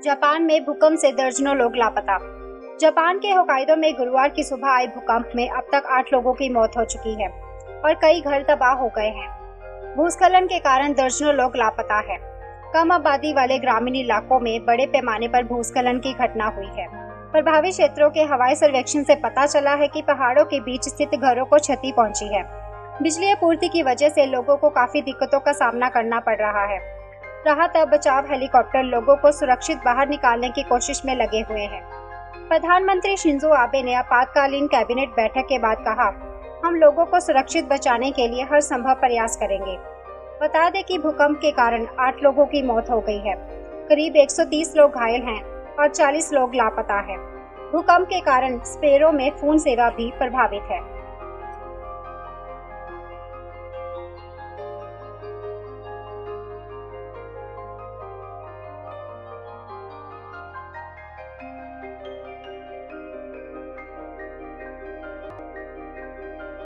Japan में भूकंप से दर्जनों लोग लापता। जापान के होकाइडो में गुरुवार की सुबह आए भूकंप में अब तक 8 लोगों की मौत हो चुकी है और कई घर तबाह हो गए हैं। भूस्खलन के कारण दर्जनों लोग लापता है। कम आबादी वाले ग्रामीण इलाकों में बड़े पैमाने पर भूस्खलन की घटना हुई है। प्रभावित क्षेत्रों के हवाई सर्वेक्षण से पता चला है कि पहाड़ों के बीच स्थित घरों को क्षति पहुंची है। बिजली आपूर्ति की वजह से लोगों को काफी दिक्कतों का सामना करना पड़ रहा है। राहत और बचाव हेलीकॉप्टर लोगों को सुरक्षित बाहर निकालने की कोशिश में लगे हुए हैं। प्रधानमंत्री शिंजो आबे ने आपातकालीन कैबिनेट बैठक के बाद कहा, हम लोगों को सुरक्षित बचाने के लिए हर संभव प्रयास करेंगे। बता दें कि भूकंप के कारण 8 लोगों की मौत हो गई है। करीब 130 लोग घायल हैं और 40 लोग लापता हैं। भूकंप के कारण स्पेरो में फोन सेवा भी प्रभावित है।